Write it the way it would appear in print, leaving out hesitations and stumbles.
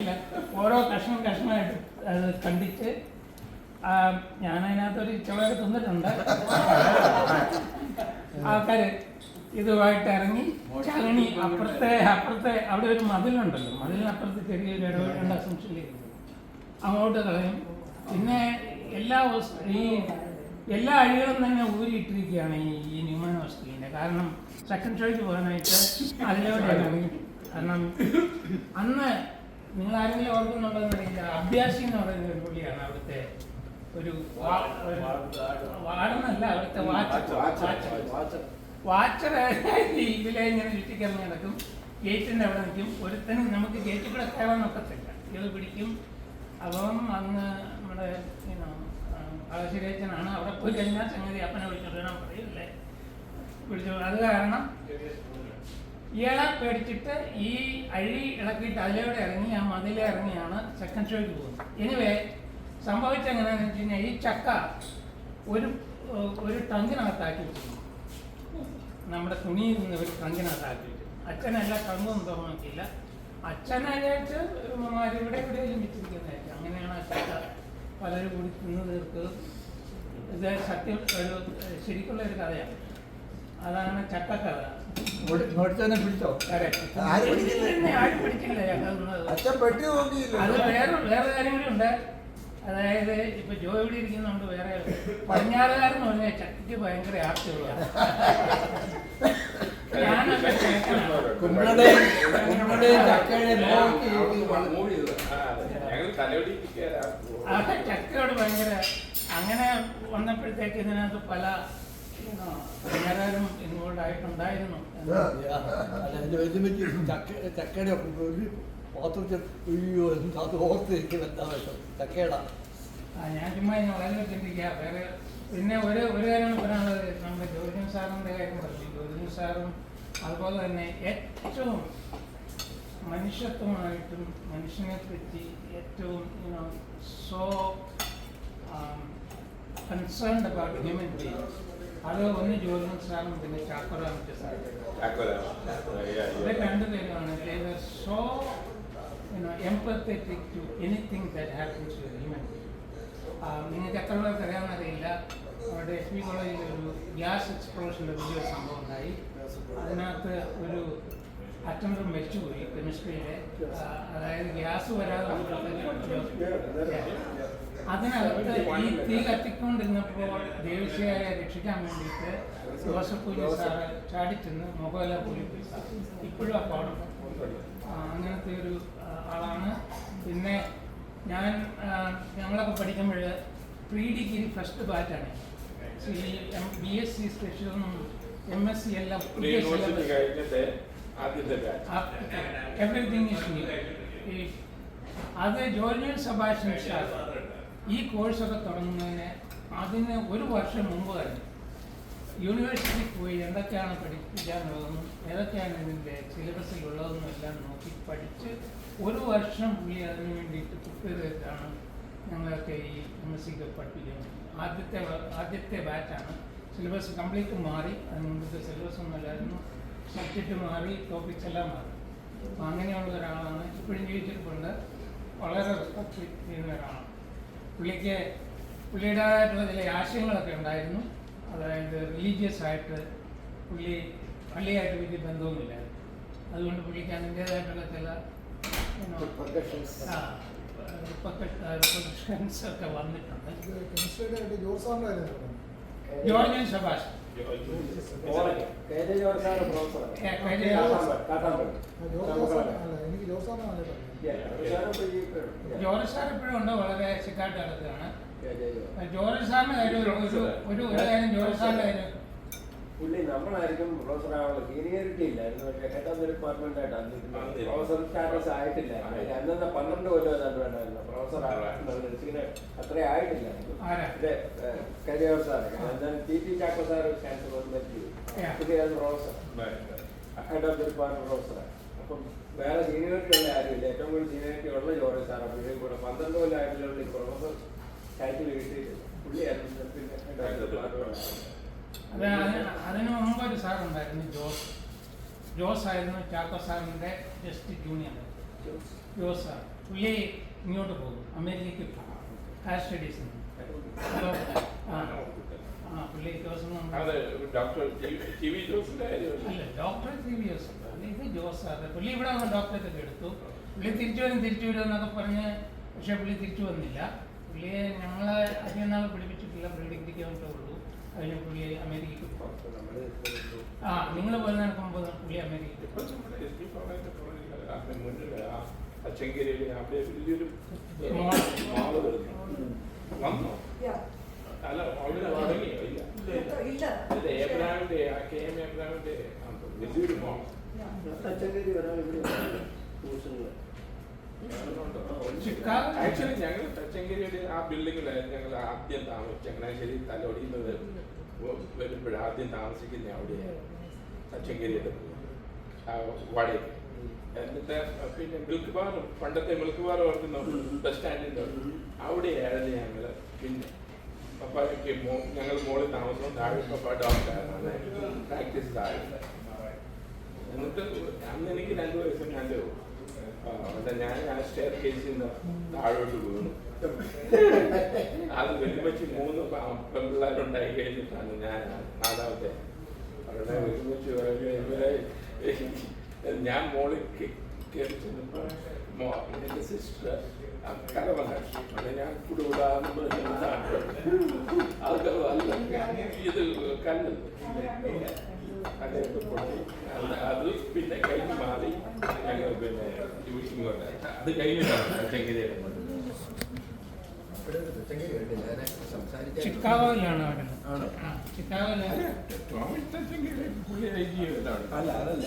അങ്ങനെയല്ല, ഓരോ കഷ്ണമായിട്ട് അത് കണ്ടിച്ച് ഞാനതിനകത്തൊരു ചോറ് തിന്നിട്ടുണ്ട്. ആൾക്കാർ ഇതുമായിട്ട് ഇറങ്ങി ചങ്ങണി അപ്പുറത്തെ അവിടെ ഒരു മതിലുണ്ടല്ലോ, മതിലിനപ്പുറത്ത് ചെറിയൊരു ഇടവേണ്ട അസംഷനിലേക്ക് അങ്ങോട്ട് കളയും. പിന്നെ എല്ലാ അഴികളും തന്നെ ഊരിയിട്ടിരിക്കുകയാണ് ഈ ന്യൂമാൻ ഹോസ്പിറ്റലിൻ്റെ. കാരണം സെക്കൻഡ് ഷോയ്ക്ക് പോകാനായിട്ട് അതിലൂടെയാണ്. കാരണം അന്ന് നിങ്ങൾ ആരെങ്കിലും ഓർക്കുന്നുണ്ടോയെന്ന് അറിയില്ല, അഭ്യാസി എന്ന് പറയുന്ന ഒരു പുള്ളിയാണ് അവിടുത്തെ ഒരു വാർഡനല്ല, അവിടുത്തെ വാച്ചർ ഇതിലെ ഇങ്ങനെ ചുറ്റിക്കിറങ്ങി നടക്കും. ഗേറ്റിൻ്റെ അവിടെ നിൽക്കും. ഒരുത്തനും നമുക്ക് ഗേറ്റിൽ കൂടെ കയറാൻ ഒക്കത്തില്ല, ഇത് പിടിക്കും. അപ്പം അന്ന് നമ്മുടെ ആശുരേച്ചനാണ് അവിടെ പോയി കഴിഞ്ഞാൽ സംഗതി അപ്പനെ വിളിച്ചോളാൻ പറയില്ലേ, അത് കാരണം ഇയാളെ പേടിച്ചിട്ട് ഈ അഴി ഇളക്കിയിട്ട് അതിലൂടെ ഇറങ്ങി ആ മതിലെ ഇറങ്ങിയാണ് സെക്കൻഡ് ഷോയ്ക്ക് പോകുന്നത്. എനിവേ സംഭവിച്ചെങ്ങനെയാണെന്ന് വെച്ച് കഴിഞ്ഞാൽ ഈ ചക്ക ഒരു ടങ്കിനകത്താക്കി വെച്ചിരുന്നു, നമ്മുടെ തുണിയിൽ നിന്ന് ഒരു ടങ്കിനകത്താക്കി വെച്ചു. അച്ഛനെല്ലാം ടങ്കൊന്നും തുറന്നിട്ടില്ല. അച്ഛനായിട്ട് ഇവിടെ എവിടെയെങ്കിലും വെച്ചിരിക്കുന്നതായിരിക്കും. അങ്ങനെയാണ് ആ ചക്ക പലരും കൂടി തിന്നു തീർത്തത്. ഇത് സത്യം ശരിക്കുള്ള ഒരു കഥയാണ്. അതാണ് ചക്കക്കഥ. പിടിച്ചോ? ആരും പിടിച്ചില്ല. അത് വേറെ കാര്യം കൂടി ഉണ്ട്. അതായത് ഇപ്പൊ ജോ ഇവിടെ ഇരിക്കുന്നുണ്ട്, വേറെ പടിഞ്ഞാറുകാരെന്ന് പറഞ്ഞാൽ ചക്കയ്ക്ക് ഭയങ്കര ആർത്തിയുള്ളതാണ്. ഞാനൊക്കെ ചക്കയോട് ഭയങ്കര അങ്ങനെ വന്നപ്പോഴത്തേക്ക് ഇതിനകത്ത് പല പടിഞ്ഞാറുകാരും ഇൻവോൾവ് ആയിട്ടുണ്ടായിരുന്നു. ചക്കയുടെ ഞാൻ ചുമ്മാ വളരെ ചിന്തിക്കുക. വേറെ പിന്നെ ഒരു കാര്യം പറയാനുള്ളത്, നമ്മുടെ ജോർജൻ സാറിൻ്റെ കാര്യം പറഞ്ഞു. ജോർജൻ സാറും അതുപോലെ തന്നെ ഏറ്റവും മനുഷ്യത്വമായിട്ടും മനുഷ്യനെ പറ്റി ഏറ്റവും so concerned about human being. അത് ഒന്ന് ജോർജൻ സാറും പിന്നെ ചാക്കോറാമിറ്റ സാറും രണ്ടുപേരുമാണ്. So empathetic to anything that happens to a human being. നിങ്ങൾക്ക് എത്ര പേർക്ക് അറിയാമെന്നറിയില്ല, അവിടെ എസ് പി കോളേജിൽ ഒരു ഗ്യാസ് എക്സ്പ്ലോഷൻ്റെ വലിയൊരു സംഭവം ഉണ്ടായി. അതിനകത്ത് ഒരു അറ്റൻഡർ മരിച്ചുപോയി കെമിസ്ട്രിയിലെ. അതായത് ഗ്യാസ് വരാതെ അതിനകത്ത് ഈ തീ കത്തിക്കൊണ്ടിരുന്നപ്പോൾ ദേവസ്യയെ രക്ഷിക്കാൻ വേണ്ടിയിട്ട് ജോസഫ് കുഞ്ഞി സാറ് ചാടിച്ചെന്ന് മൊഹോല പോലീസ് ഇപ്പോഴും ആ പാടും. അങ്ങനത്തെ ഒരു ആളാണ്. പിന്നെ ഞങ്ങളൊക്കെ പഠിക്കുമ്പോൾ പ്രീ ഡിഗ്രി ഫസ്റ്റ് ബാച്ചാണ്. BSc സ്പെഷ്യലും MSc എല്ലാം എവറിത്തിങ് ഈസ് ന്യൂ. അത് ജോർജൻ സെബാസ്റ്റ്യൻ സാർ ഈ കോഴ്സൊക്കെ തുടങ്ങുന്നതിന് അതിന് ഒരു വർഷം മുമ്പ് തന്നെ യൂണിവേഴ്സിറ്റി പോയി എന്തൊക്കെയാണ് പഠിപ്പിക്കാനുള്ളതെന്നും ഏതൊക്കെയാണ് ഇതിൻ്റെ സിലബസിലുള്ളതെന്നും എല്ലാം നോക്കി പഠിച്ച് ഒരു വർഷം പുള്ളി അതിന് വേണ്ടിയിട്ട് പ്രിപ്പയർ ചെയ്തിട്ടാണ് ഞങ്ങളൊക്കെ ഈ MSc പഠിപ്പിക്കുന്നത്. ആദ്യത്തെ ബാച്ചാണ്. സിലബസ് കംപ്ലീറ്റ് മാറി. അതിന് മുമ്പത്തെ സിലബസ് ഒന്നുമല്ലായിരുന്നു. സബ്ജക്റ്റ് മാറി, ടോപ്പിക്സ് എല്ലാം മാറി. അപ്പം അങ്ങനെയുള്ള ഒരാളാണ്. ഇപ്പോഴും ജീവിച്ചിട്ടുണ്ട്. വളരെ റെസ്പെക്ട് ചെയ്യുന്ന ഒരാളാണ്. പുള്ളിയുടേതായിട്ടുള്ള ചില ആശയങ്ങളൊക്കെ ഉണ്ടായിരുന്നു. അതായത് റിലീജിയസ് ആയിട്ട് പള്ളിയായിട്ട് വലിയ ബന്ധമൊന്നുമില്ലായിരുന്നു. അതുകൊണ്ട് പുള്ളിക്ക് അതിൻ്റേതായിട്ടുള്ള ചില റിപ്പർക്കഷൻസ് ഒക്കെ വന്നിട്ടുണ്ട്. ജോർജൻ സെബാസ്റ്റ്യൻ ജോർജ് സാർ ഇപ്പോഴും ഉണ്ട്, വളരെ സിക്കായിട്ട് നടക്കുകയാണ്. ജോർജ് സാറിന്റെ കാര്യം ഒരു കാര്യം, ജോർജ് സാറിന്റെ കാര്യം പുള്ളി നമ്മളായിരിക്കും പ്രൊഫസർ ആവാനുള്ള സീനിയറിറ്റി ഇല്ലായിരുന്നു. ഹെഡ് ഓഫ് ദി ഡിപ്പാർട്ട്മെന്റ് ആയിട്ടാണ് പ്രൊഫസർ സ്റ്റാറ്റസ് ആയിട്ടില്ല. അന്നത്തെ 12 കൊല്ലം ഏതാണ്ട് വേണ്ടായിരുന്നു പ്രൊഫസർ അത്ര ആയിട്ടില്ലായിരുന്നു. കരിയർ സാറൊക്കെ TP ചാക്കോ സാർ ക്യാൻസർ മരിച്ചു. പുള്ളിയാണ് professor, head of the department പ്രൊഫസറാണ്. അപ്പം വേറെ സീനിയറിറ്റി ഉള്ള ആരുമില്ല. ഏറ്റവും കൂടുതൽ സീനിയറിറ്റി ഉള്ള ജോർജ് സാറാണ്. പുള്ളിയും കൂടെ 12 കൊല്ലം ആയിട്ടുള്ള പ്രൊഫസർ ടൈറ്റിൽ കിട്ടിയിട്ടില്ല. പുള്ളിയായിരുന്നു പിന്നെ ഹെഡ് ഓഫ് ദി ഡിപ്പാർട്ട്മെന്റ്. അതിന് മുമ്പ് ഒരു സാറുണ്ടായിരുന്നു, ജോസ് ആയിരുന്നു ചാക്കോ സാറിൻ്റെ ജസ്റ്റ് ജൂനിയർ. ജോസ് സാർ പുള്ളി ഇങ്ങോട്ട് പോകും, അമേരിക്കയ്ക്ക് പോകും, ഹയർ സ്റ്റഡീസിന്. അപ്പോൾ പുള്ളി ദിവസം അത് ഡോക്ടർ ടി വി ജോസിന്റെ കാര്യമല്ല. അല്ല, ഡോക്ടർ ടി വി ജോസ് അല്ല, ഇത് ജോസ് സാറ്. പുള്ളി ഇവിടെ വന്ന് ഡോക്ടറേറ്റ് എടുത്തു. പുള്ളി തിരിച്ചു വരും എന്നൊക്കെ പറഞ്ഞ്, പക്ഷെ പുള്ളി തിരിച്ചു വന്നില്ല. പുള്ളിയെ ഞങ്ങളെ അധികം നാൾ പിടിപ്പിച്ചിട്ടില്ല, പ്രീ ഡിഗ്രിക്ക് വന്നിട്ടേ ഉള്ളൂ. അതിന് പുള്ളി അമേരിക്കയ്ക്ക് പോകും. നിങ്ങൾ പോലെ നടക്കുമ്പോൾ പുള്ളി അമേരിക്കയ്ക്ക് ഇപ്പൊ നമ്മുടെ എസ് ഡി മുന്നിൽ അച്ചങ്കരിയിൽ അവിടെ വലിയൊരു മാള് വരുന്നു. വന്നോ? അല്ല, അവിടെ തുടങ്ങിയോ? ഇല്ല, ഇത് ഏബ്രാമിന്റെ KM ഏബ്രാമിന്റെ വലിയൊരു മാൾ. ആക്ച്വലി ഞങ്ങൾ തച്ചങ്കരിയുടെ ആ ബിൽഡിങ്ങിലായിരുന്നു ഞങ്ങൾ ആദ്യം താമസിച്ചു. ചങ്ങനാശ്ശേരി തലോടിയുന്നത് വരുമ്പോഴും ആദ്യം താമസിക്കുന്ന അവിടെയാണ്, തച്ചങ്കരിയുടെ വാടകയ്ക്ക്. എന്നിട്ട് പിന്നെ മിൽക്ക് ബാർ, പണ്ടത്തെ മിൽക്ക് ബാർ ഓർക്കുന്ന ബസ് സ്റ്റാൻഡിൻ്റെ അവിടെയായിരുന്നു ഞങ്ങള്. പിന്നെ പപ്പായ്ക്ക് ഞങ്ങൾ മോളിൽ താമസം, താഴെ പപ്പ ഡോക്ടറാണ്, പ്രാക്ടീസ് താഴെ. എന്നിട്ട് അന്ന് എനിക്ക് 2 വയസ്സും ഞാൻ ആ സ്റ്റെയർ കേസിൽ നിന്ന് താഴോട്ട് വീണു. അത് വെല്ലുവെച്ച് 3 പെൺപിള്ളേരുണ്ടായി കഴിഞ്ഞിട്ടാണ് ഞാൻ 4ാമത്തെ. അവരുടെ വെല്ലുവെച്ച് ഞാൻ മോളിൽ കയറി ചെന്നപ്പോൾ എൻ്റെ സിസ്റ്റർ കലവല്ല, അത് ഞാൻ കുടുകൂടാന്ന് അത് ഇത് കല്ലത് അതൊക്കെ പൊട്ടി. അത് പിന്നെ കഴിഞ്ഞ് മാറി ഞങ്ങൾ പിന്നെ ട്യൂഷൻ കൊണ്ട് അത് കഴിഞ്ഞിട്ടാണ് ചെങ്കിരിയുടെ ചിക്കാഗോയിലാണ് അവിടെ. ചിക്കാഗോയിലാണ് പുള്ളി അല്ല അതല്ല